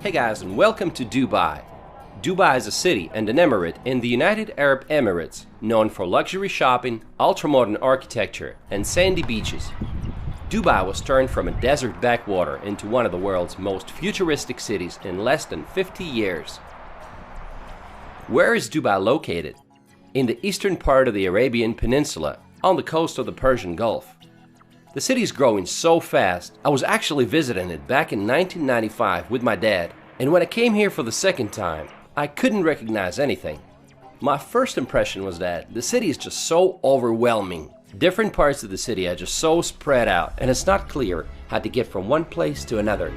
Hey guys, and welcome to Dubai. Dubai is a city and an emirate in the United Arab Emirates, known for luxury shopping, ultra-modern architecture, and sandy beaches. Dubai was turned from a desert backwater into one of the world's most futuristic cities in less than 50 years. Where is Dubai located? In the eastern part of the Arabian Peninsula, on the coast of the Persian Gulf. The city is growing so fast, I was actually visiting it back in 1995 with my dad, and when I came here for the second time, I couldn't recognize anything. My first impression was that the city is just so overwhelming. Different parts of the city are just so spread out, and it's not clear how to get from one place to another.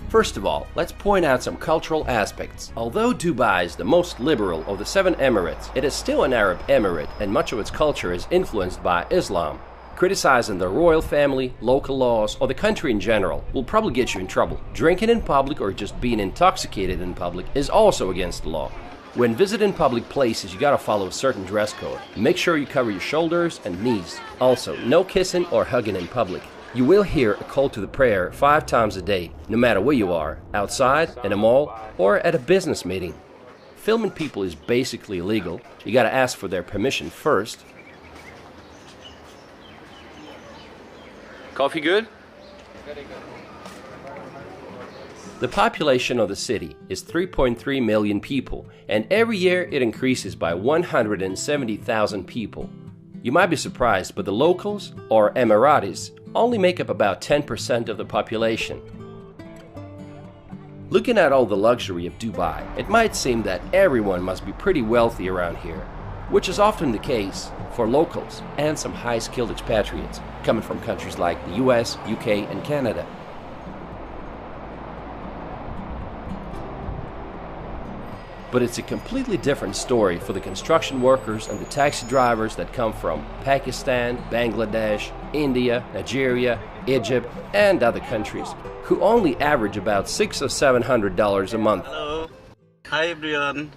First of all, let's point out some cultural aspects. Although Dubai is the most liberal of the 7 emirates, it is still an Arab emirate, and much of its culture is influenced by Islam. Criticizing the royal family, local laws, or the country in general will probably get you in trouble. Drinking in public or just being intoxicated in public is also against the law. When visiting public places, you gotta follow a certain dress code. Make sure you cover your shoulders and knees. Also, no kissing or hugging in public. You will hear a call to the prayer 5 times a day, no matter where you are, outside, in a mall, or at a business meeting. Filming people is basically illegal. You gotta ask for their permission first. Coffee good? Very good. The population of the city is 3.3 million people, and every year it increases by 170,000 people. You might be surprised, but the locals, or Emiratis, only make up about 10% of the population. Looking at all the luxury of Dubai, it might seem that everyone must be pretty wealthy around here, which is often the case for locals and some high-skilled expatriates coming from countries like the US, UK, and Canada. But it's a completely different story for the construction workers and the taxi drivers that come from Pakistan, Bangladesh, India, Nigeria, Egypt, and other countries, who only average about $600 or $700 a month. Hello. Hi everyone.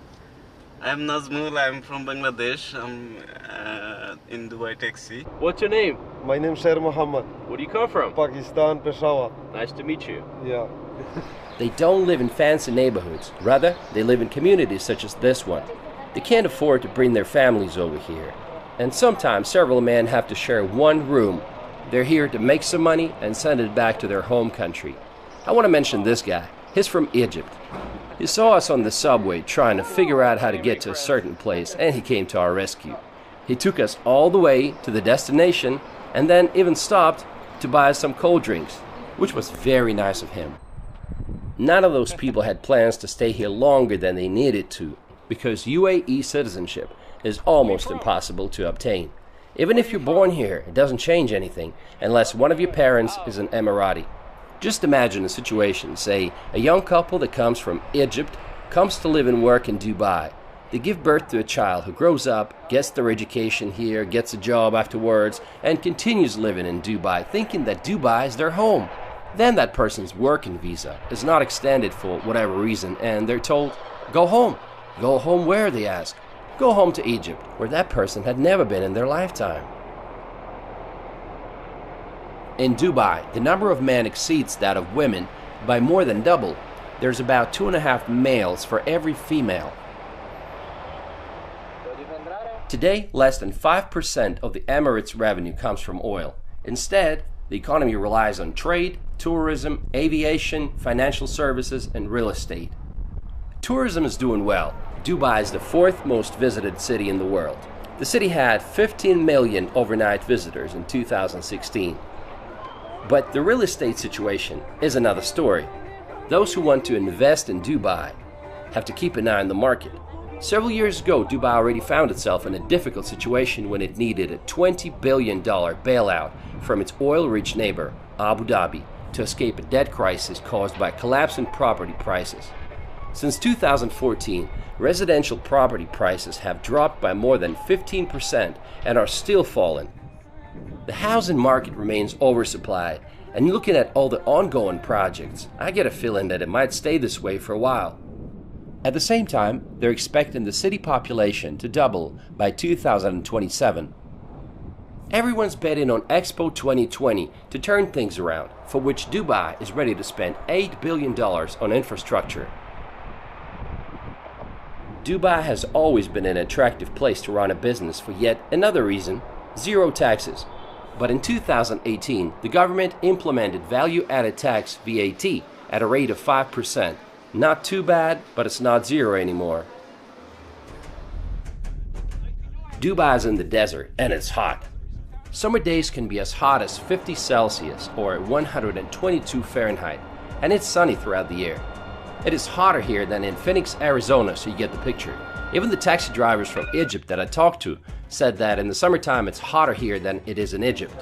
I'm Nazmul. I'm from Bangladesh. I'm in Dubai taxi. What's your name? My name is Sher Muhammad. Where do you come from? Pakistan, Peshawar. Nice to meet you. Yeah. They don't live in fancy neighborhoods. Rather, they live in communities such as this one. They can't afford to bring their families over here. And sometimes several men have to share one room. They're here to make some money and send it back to their home country. I want to mention this guy. He's from Egypt. He saw us on the subway trying to figure out how to get to a certain place, and he came to our rescue. He took us all the way to the destination and then even stopped to buy us some cold drinks, which was very nice of him. None of those people had plans to stay here longer than they needed to, because UAE citizenship is almost impossible to obtain. Even if you're born here, it doesn't change anything unless one of your parents is an Emirati. Just imagine a situation, say a young couple that comes from Egypt comes to live and work in Dubai. They give birth to a child who grows up, gets their education here, gets a job afterwards, and continues living in Dubai, thinking that Dubai is their home. Then that person's working visa is not extended for whatever reason, and they're told, go home. Go home where, they ask. Go home to Egypt, where that person had never been in their lifetime. In Dubai, the number of men exceeds that of women by more than double. There's about 2.5 males for every female. Today, less than 5% of the Emirates' revenue comes from oil. Instead, the economy relies on trade, tourism, aviation, financial services, and real estate. Tourism is doing well. Dubai is the 4th most visited city in the world. The city had 15 million overnight visitors in 2016. But the real estate situation is another story. Those who want to invest in Dubai have to keep an eye on the market. Several years ago, Dubai already found itself in a difficult situation when it needed a $20 billion bailout from its oil-rich neighbor, Abu Dhabi, to escape a debt crisis caused by collapsing property prices. Since 2014, residential property prices have dropped by more than 15% and are still falling. The housing market remains oversupplied, and looking at all the ongoing projects, I get a feeling that it might stay this way for a while. At the same time, they're expecting the city population to double by 2027. Everyone's betting on Expo 2020 to turn things around, for which Dubai is ready to spend $8 billion on infrastructure. Dubai has always been an attractive place to run a business for yet another reason: zero taxes. But in 2018, the government implemented value-added tax VAT at a rate of 5%. Not too bad, but it's not zero anymore. Dubai is in the desert and it's hot. Summer days can be as hot as 50 Celsius or 122 Fahrenheit, and it's sunny throughout the year. It is hotter here than in Phoenix, Arizona, so you get the picture. Even the taxi drivers from Egypt that I talked to said that in the summertime it's hotter here than it is in Egypt.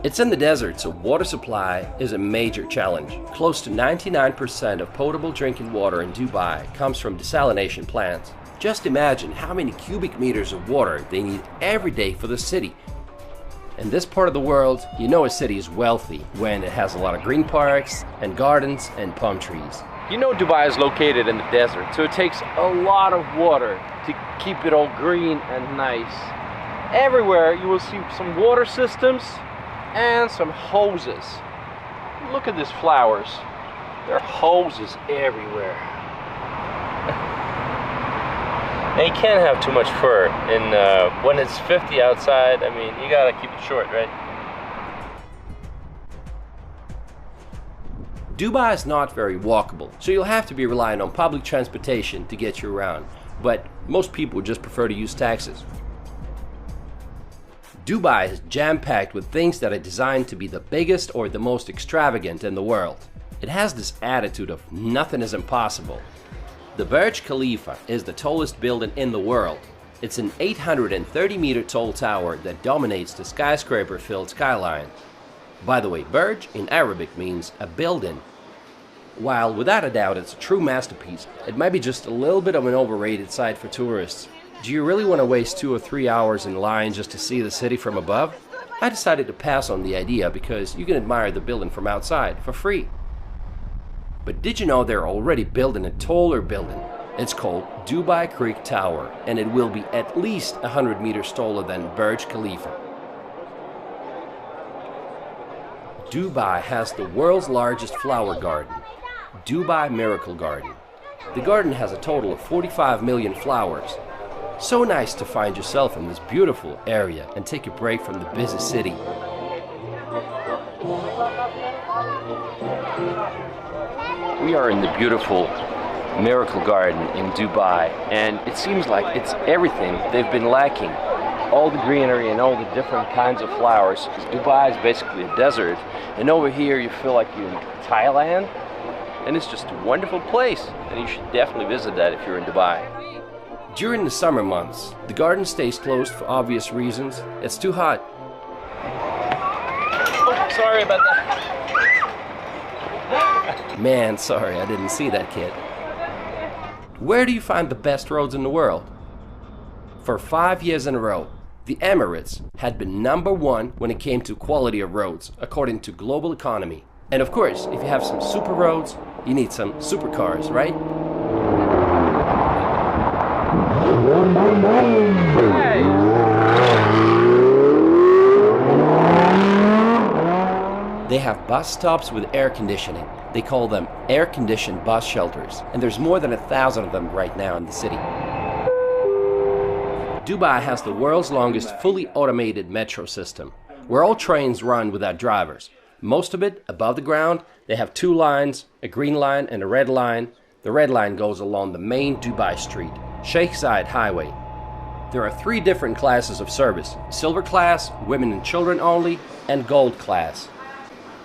It's in the desert, so water supply is a major challenge. Close to 99% of potable drinking water in Dubai comes from desalination plants. Just imagine how many cubic meters of water they need every day for the city. In this part of the world, you know a city is wealthy when it has a lot of green parks and gardens and palm trees. You know Dubai is located in the desert, so it takes a lot of water to keep it all green and nice. Everywhere you will see some water systems and some hoses. Look at these flowers. There are hoses everywhere. And you can't have too much fur. And when it's 50 outside, I mean, you gotta keep it short, right? Dubai is not very walkable, so you'll have to be relying on public transportation to get you around. But most people just prefer to use taxis. Dubai is jam-packed with things that are designed to be the biggest or the most extravagant in the world. It has this attitude of nothing is impossible. The Burj Khalifa is the tallest building in the world. It's an 830-meter tall tower that dominates the skyscraper-filled skyline. By the way, Burj in Arabic means a building. While without a doubt it's a true masterpiece, it might be just a little bit of an overrated site for tourists. Do you really want to waste 2 or 3 hours in line just to see the city from above? I decided to pass on the idea because you can admire the building from outside for free. But did you know they're already building a taller building? It's called Dubai Creek Tower, and it will be at least 100 meters taller than Burj Khalifa. Dubai has the world's largest flower garden, Dubai Miracle Garden. The garden has a total of 45 million flowers. So nice to find yourself in this beautiful area and take a break from the busy city. We are in the beautiful Miracle Garden in Dubai, and it seems like it's everything they've been lacking. All the greenery and all the different kinds of flowers. Dubai is basically a desert, and over here you feel like you're in Thailand, and it's just a wonderful place, and you should definitely visit that if you're in Dubai. During the summer months, the garden stays closed for obvious reasons. It's too hot. Oh, sorry about that. Man, sorry, I didn't see that, kid. Where do you find the best roads in the world? For 5 years in a row, the Emirates had been #1 when it came to quality of roads, according to Global Economy. And of course, if you have some super roads, you need some supercars, right? They have bus stops with air conditioning. They call them air-conditioned bus shelters, and there's more than 1,000 of them right now in the city. Dubai has the world's longest fully automated metro system, where all trains run without drivers. Most of it above the ground. They have 2 lines, a green line and a red line. The red line goes along the main Dubai street, Sheikh Zayed Highway. There are 3 different classes of service: silver class, women and children only, and gold class.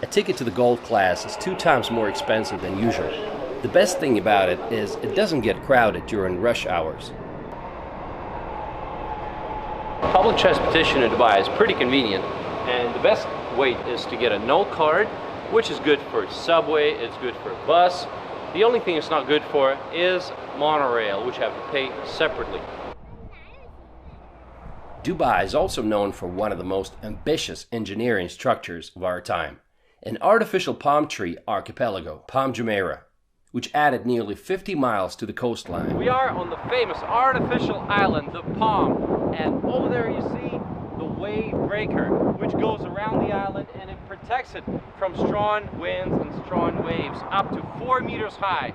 A ticket to the gold class is 2 times more expensive than usual. The best thing about it is it doesn't get crowded during rush hours. Public transportation in Dubai is pretty convenient, and the best way is to get a Note card, which is good for subway, it's good for bus. The only thing it's not good for is monorail, which you have to pay separately. Dubai is also known for one of the most ambitious engineering structures of our time: an artificial palm tree archipelago, Palm Jumeirah, which added nearly 50 miles to the coastline. We are on the famous artificial island, the Palm. And over there you see the wave breaker, which goes around the island and it protects it from strong winds and strong waves up to 4 meters high.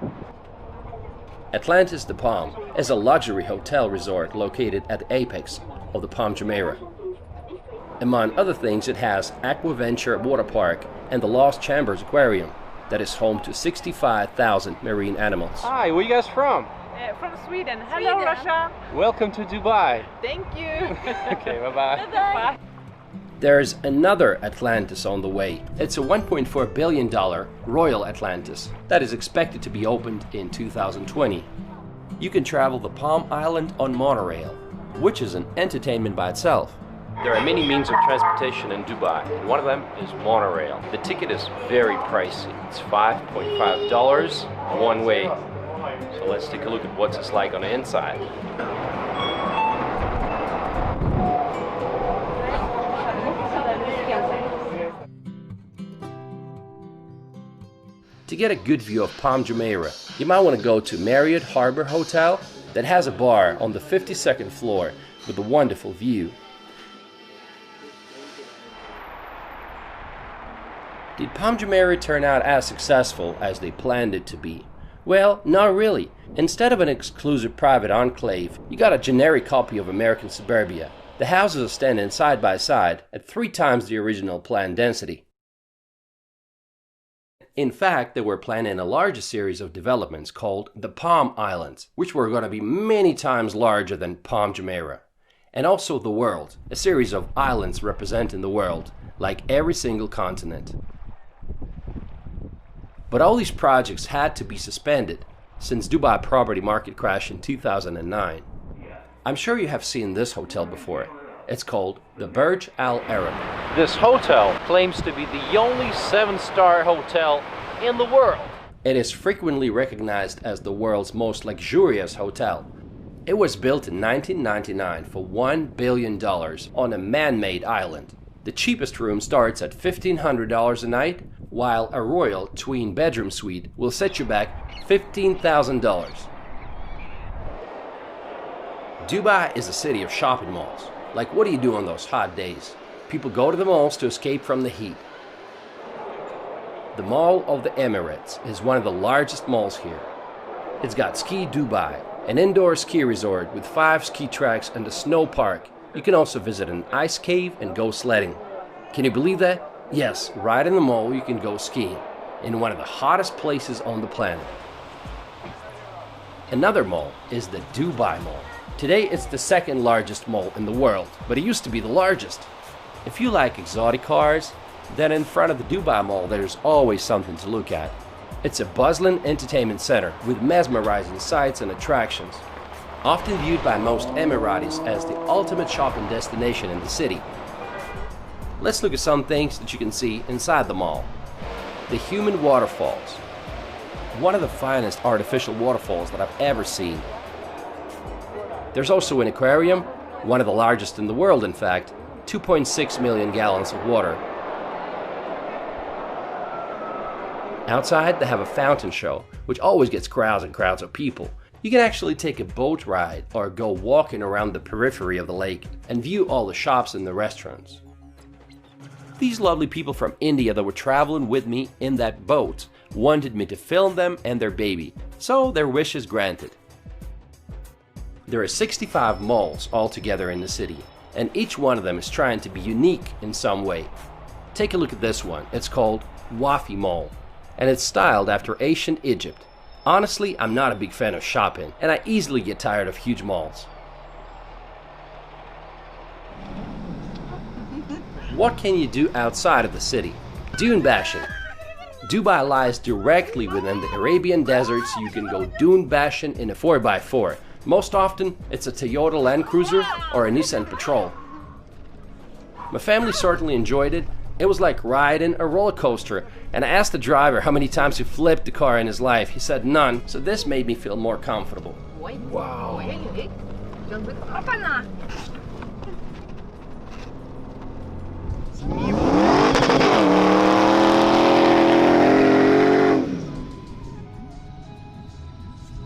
Atlantis de Palm is a luxury hotel resort located at the apex of the Palm Jumeirah. Among other things, it has Aquaventure Water Park and the Lost Chambers Aquarium that is home to 65,000 marine animals. Hi, where you guys from? From Sweden. Hello, Russia. Welcome to Dubai. Thank you. Okay, bye-bye. Bye. There's another Atlantis on the way. It's a $1.4 billion Royal Atlantis that is expected to be opened in 2020. You can travel the Palm Island on monorail, which is an entertainment by itself. There are many means of transportation in Dubai, and one of them is monorail. The ticket is very pricey. It's $5.5 one way. So let's take a look at what it's like on the inside. To get a good view of Palm Jumeirah, you might want to go to Marriott Harbor Hotel that has a bar on the 52nd floor with a wonderful view. Did Palm Jumeirah turn out as successful as they planned it to be? Well, not really. Instead of an exclusive private enclave, you got a generic copy of American suburbia. The houses are standing side by side at 3 times the original planned density. In fact, they were planning a larger series of developments called the Palm Islands, which were going to be many times larger than Palm Jumeirah. And also the world, a series of islands representing the world, like every single continent. But all these projects had to be suspended since Dubai property market crashed in 2009. I'm sure you have seen this hotel before. It's called the Burj Al Arab. This hotel claims to be the only 7-star hotel in the world. It is frequently recognized as the world's most luxurious hotel. It was built in 1999 for $1 billion on a man-made island. The cheapest room starts at $1,500 a night, while a royal twin-bedroom suite will set you back $15,000. Dubai is a city of shopping malls. Like, what do you do on those hot days? People go to the malls to escape from the heat. The Mall of the Emirates is one of the largest malls here. It's got Ski Dubai, an indoor ski resort with 5 ski tracks and a snow park. You can also visit an ice cave and go sledding. Can you believe that? Yes, right in the mall you can go skiing, in one of the hottest places on the planet. Another mall is the Dubai Mall. Today it's the 2nd largest mall in the world, but it used to be the largest. If you like exotic cars, then in front of the Dubai Mall there's always something to look at. It's a bustling entertainment center with mesmerizing sights and attractions, often viewed by most Emiratis as the ultimate shopping destination in the city. Let's look at some things that you can see inside the mall. The Human Waterfalls. One of the finest artificial waterfalls that I've ever seen. There's also an aquarium, one of the largest in the world in fact, 2.6 million gallons of water. Outside they have a fountain show, which always gets crowds and crowds of people. You can actually take a boat ride or go walking around the periphery of the lake and view all the shops and the restaurants. These lovely people from India that were traveling with me in that boat wanted me to film them and their baby, so their wish is granted. There are 65 malls altogether in the city, and each one of them is trying to be unique in some way. Take a look at this one. It's called Wafi Mall, and it's styled after ancient Egypt. Honestly, I'm not a big fan of shopping, and I easily get tired of huge malls. What can you do outside of the city? Dune bashing. Dubai lies directly within the Arabian desert, so you can go dune bashing in a 4x4. Most often, it's a Toyota Land Cruiser or a Nissan Patrol. My family certainly enjoyed it. It was like riding a roller coaster, and I asked the driver how many times he flipped the car in his life. He said none, so this made me feel more comfortable. Wow.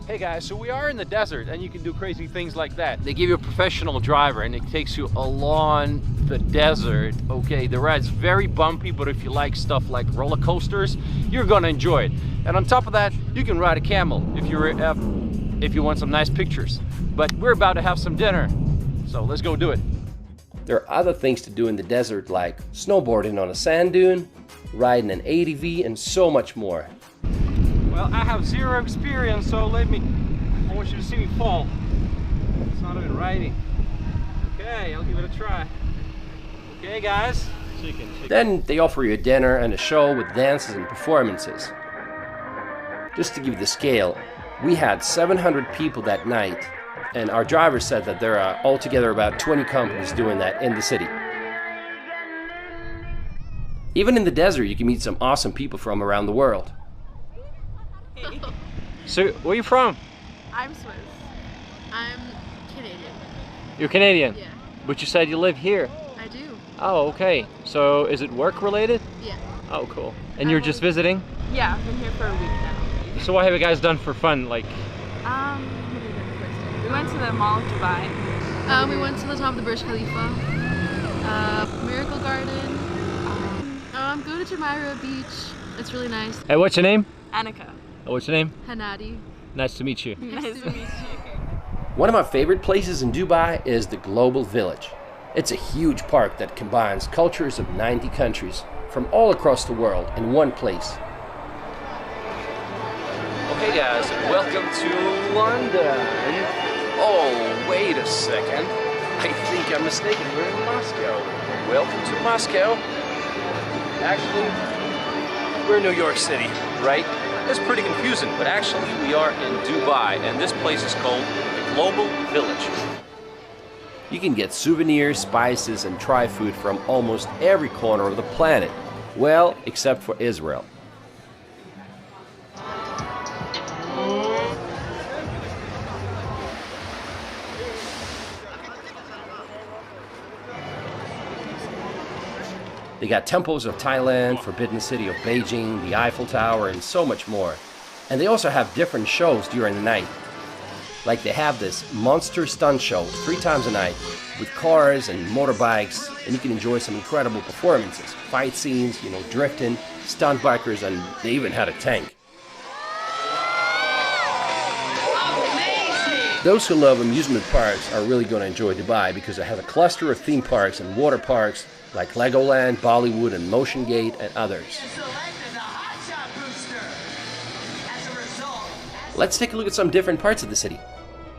Hey Okay guys, so we are in the desert and you can do crazy things like that. They give you a professional driver and it takes you along the desert. Okay, the ride's very bumpy, but if you like stuff like roller coasters, you're gonna enjoy it. And on top of that, you can ride a camel if you want some nice pictures. But we're about to have some dinner, so let's go do it. There are other things to do in the desert like snowboarding on a sand dune, riding an ATV, and so much more. Well, I have zero experience, so I want you to see me fall. It's not even riding. Okay, I'll give it a try. Okay, guys. Chicken. Then they offer you a dinner and a show with dances and performances. Just to give you the scale, we had 700 people that night, and our driver said that there are altogether about 20 companies doing that in the city. Even in the desert, you can meet some awesome people from around the world. So, where are you from? I'm Swiss. I'm Canadian. You're Canadian? Yeah. But you said you live here. I do. Oh, okay. So, is it work related? Yeah. Oh, cool. And you're just visiting? Yeah, I've been here for a week now. So what have you guys done for fun? Like, What did we do the first day? We went to the Mall of Dubai. We went to the top of the Burj Khalifa, Miracle Garden. I'm going to Jumeirah Beach. It's really nice. hey, what's your name? Annika. Oh, what's your name? Hanadi. Nice to meet you. Nice to meet you. One of my favorite places in Dubai is the Global Village. It's a huge park that combines cultures of 90 countries from all across the world in one place. Okay guys, welcome to London. Oh, wait a second. I think I'm mistaken. We're in Moscow. Welcome to Moscow. Actually, we're in New York City, right? It's pretty confusing, but actually we are in Dubai, and this place is called the Global Village. You can get souvenirs, spices, and try food from almost every corner of the planet. Well, except for Israel. They got temples of Thailand, Forbidden City of Beijing, the Eiffel Tower, and so much more. And they also have different shows during the night. Like they have this monster stunt show 3 times a night with cars and motorbikes, and you can enjoy some incredible performances, fight scenes, drifting, stunt bikers, and they even had a tank. Those who love amusement parks are really going to enjoy Dubai because it has a cluster of theme parks and water parks like Legoland, Bollywood, and Motion Gate, and others. Let's take a look at some different parts of the city.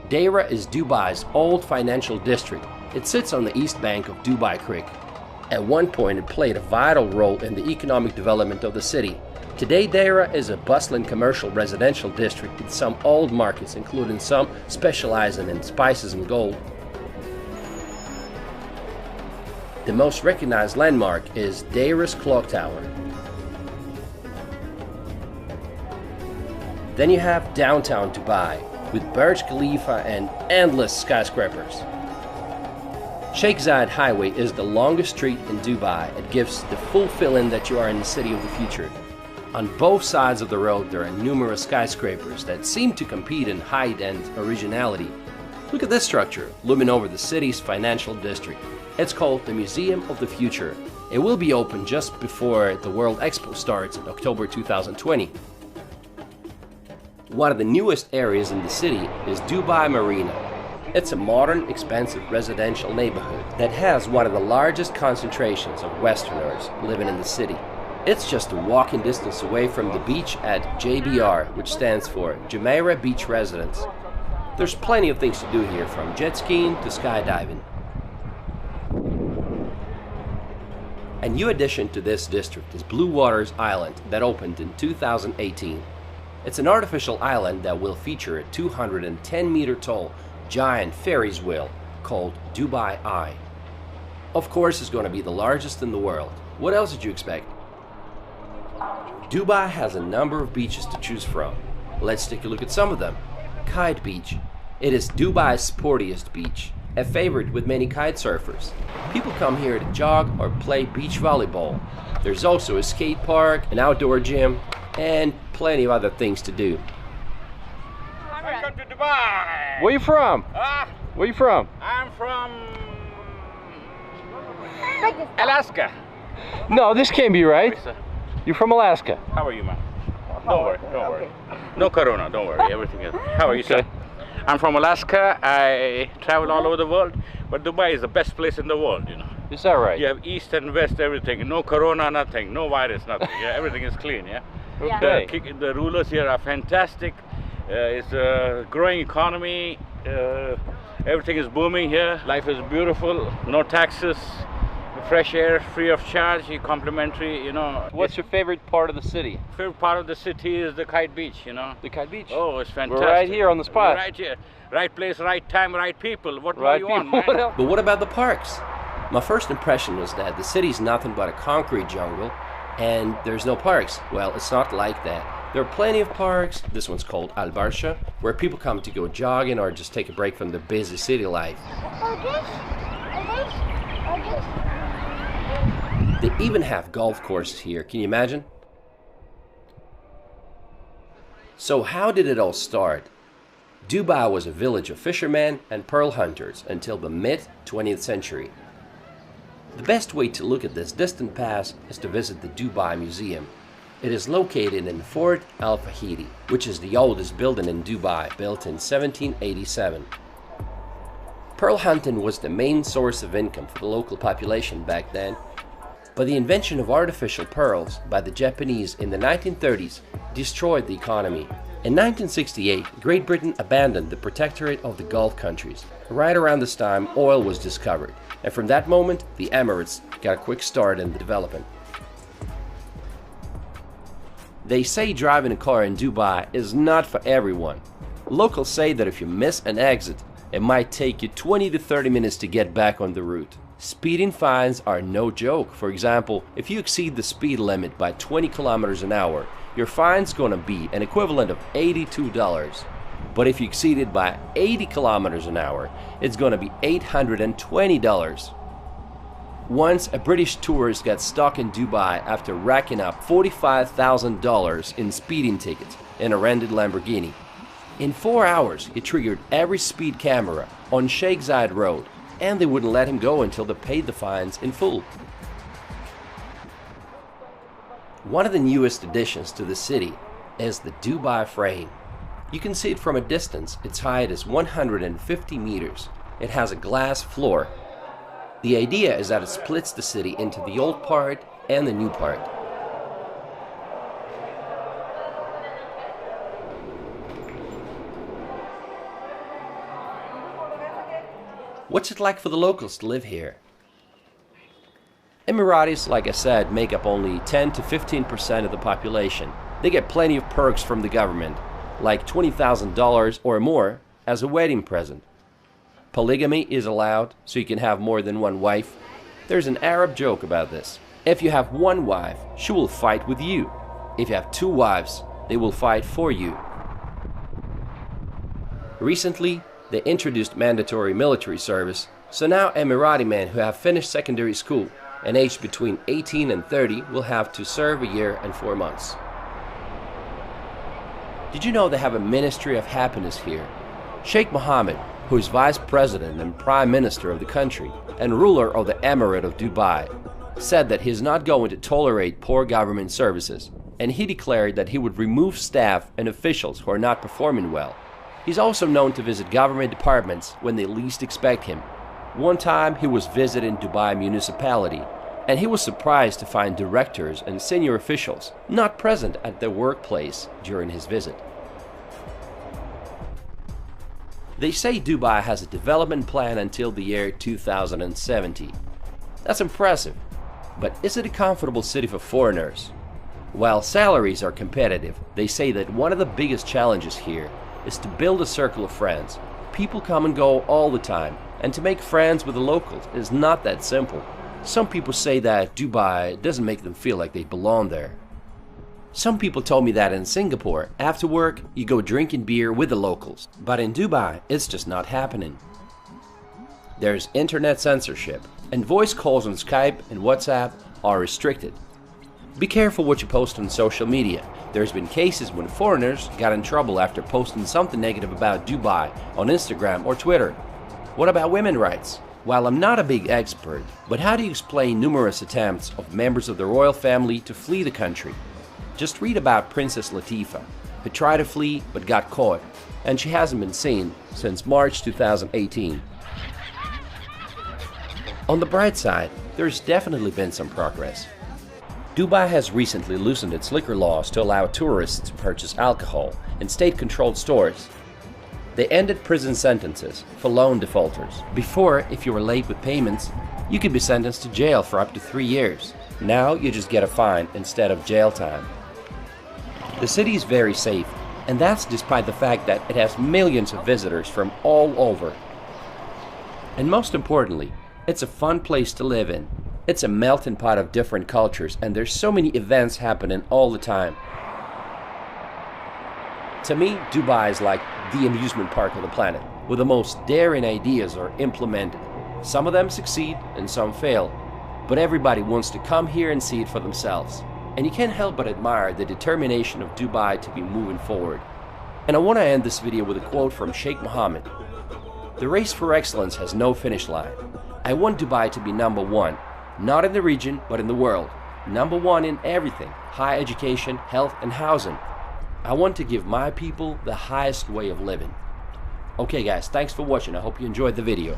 Deira is Dubai's old financial district. It sits on the east bank of Dubai Creek. At one point, it played a vital role in the economic development of the city. Today, Deira is a bustling commercial residential district with some old markets, including some specializing in spices and gold. The most recognized landmark is Deira's Clock Tower. Then you have downtown Dubai with Burj Khalifa and endless skyscrapers. Sheikh Zayed Highway is the longest street in Dubai. It gives the full feeling that you are in the city of the future. On both sides of the road there are numerous skyscrapers that seem to compete in height and originality. Look at this structure looming over the city's financial district. It's called the Museum of the Future. It will be open just before the World Expo starts in October 2020. One of the newest areas in the city is Dubai Marina. It's a modern, expensive residential neighborhood that has one of the largest concentrations of Westerners living in the city. It's just a walking distance away from the beach at JBR, which stands for Jumeirah Beach Residence. There's plenty of things to do here, from jet skiing to skydiving. A new addition to this district is Blue Waters Island that opened in 2018. It's an artificial island that will feature a 210-meter tall giant Ferris wheel called Dubai Eye. Of course, it's going to be the largest in the world. What else did you expect? Dubai has a number of beaches to choose from. Let's take a look at some of them. Kite Beach. It is Dubai's sportiest beach, a favorite with many kite surfers. People come here to jog or play beach volleyball. There's also a skate park, an outdoor gym, and plenty of other things to do. Dubai. Where you from? Ah, Where you from? I'm from Alaska. No, this can't be right. You're from Alaska. How are you, man? Don't worry, don't worry. No corona, don't worry. Everything is. How are you, sir? I'm from Alaska. I travel all over the world, but Dubai is the best place in the world, you know. Is that right? You have east and west, everything. No corona, nothing. No virus, nothing. Yeah, everything is clean, yeah? Okay. The rulers here are fantastic. It's a growing economy. Everything is booming here. Life is beautiful. No taxes. Fresh air, free of charge, complimentary, you know. What's your favorite part of the city? Favorite part of the city is the Kite Beach, you know. The Kite Beach? Oh, it's fantastic. We're right here on the spot. We're right here. Right place, right time, right people. What more you want, man? But what about the parks? My first impression was that the city's nothing but a concrete jungle and there's no parks. Well, it's not like that. There are plenty of parks. This one's called Al Barsha, where people come to go jogging or just take a break from the busy city life. They even have golf courses here, can you imagine? So how did it all start? Dubai was a village of fishermen and pearl hunters until the mid-20th century. The best way to look at this distant past is to visit the Dubai Museum. It is located in Fort Al Fahidi, which is the oldest building in Dubai, built in 1787. Pearl hunting was the main source of income for the local population back then, but the invention of artificial pearls by the Japanese in the 1930s destroyed the economy. In 1968, Great Britain abandoned the protectorate of the Gulf countries. Right around this time, oil was discovered, and from that moment, the Emirates got a quick start in the development. They say driving a car in Dubai is not for everyone. Locals say that if you miss an exit, it might take you 20 to 30 minutes to get back on the route. Speeding fines are no joke. For example, if you exceed the speed limit by 20 kilometers an hour, your fine's going to be an equivalent of $82. But if you exceed it by 80 kilometers an hour, it's going to be $820. Once, a British tourist got stuck in Dubai after racking up $45,000 in speeding tickets in a rented Lamborghini. In 4 hours, he triggered every speed camera on Sheikh Zayed Road, and they wouldn't let him go until they paid the fines in full. One of the newest additions to the city is the Dubai Frame. You can see it from a distance. Its height is 150 meters. It has a glass floor. The idea is that it splits the city into the old part and the new part. What's it like for the locals to live here? Emiratis, like I said, make up only 10 to 15% of the population. They get plenty of perks from the government, like $20,000 or more as a wedding present. Polygamy is allowed, so you can have more than one wife. There's an Arab joke about this. If you have one wife, she will fight with you. If you have two wives, they will fight for you. Recently, they introduced mandatory military service, so now Emirati men who have finished secondary school and aged between 18 and 30 will have to serve a year and 4 months. Did you know they have a Ministry of Happiness here? Sheikh Mohammed, who is Vice President and Prime Minister of the country and ruler of the Emirate of Dubai, said that he is not going to tolerate poor government services, and he declared that he would remove staff and officials who are not performing well. He's also known to visit government departments when they least expect him. One time he was visiting Dubai municipality, and he was surprised to find directors and senior officials not present at their workplace during his visit. They say Dubai has a development plan until the year 2070. That's impressive, but is it a comfortable city for foreigners? While salaries are competitive, they say that one of the biggest challenges here is to build a circle of friends. People come and go all the time, and to make friends with the locals is not that simple. Some people say that Dubai doesn't make them feel like they belong there. Some people told me that in Singapore, after work, you go drinking beer with the locals. But in Dubai, it's just not happening. There's internet censorship, and voice calls on Skype and WhatsApp are restricted. Be careful what you post on social media. There's been cases when foreigners got in trouble after posting something negative about Dubai on Instagram or Twitter. What about women's rights? While I'm not a big expert, but how do you explain numerous attempts of members of the royal family to flee the country? Just read about Princess Latifah, who tried to flee but got caught, and she hasn't been seen since March 2018. On the bright side, there's definitely been some progress. Dubai has recently loosened its liquor laws to allow tourists to purchase alcohol in state-controlled stores. They ended prison sentences for loan defaulters. Before, if you were late with payments, you could be sentenced to jail for up to 3 years. Now you just get a fine instead of jail time. The city is very safe, and that's despite the fact that it has millions of visitors from all over. And most importantly, it's a fun place to live in. It's a melting pot of different cultures, and there's so many events happening all the time. To me, Dubai is like the amusement park of the planet, where the most daring ideas are implemented. Some of them succeed and some fail, but everybody wants to come here and see it for themselves. And you can't help but admire the determination of Dubai to be moving forward. And I want to end this video with a quote from Sheikh Mohammed. "The race for excellence has no finish line. I want Dubai to be number one. Not in the region, but in the world. Number one in everything, high education, health, and housing. I want to give my people the highest way of living." Okay guys, thanks for watching. I hope you enjoyed the video.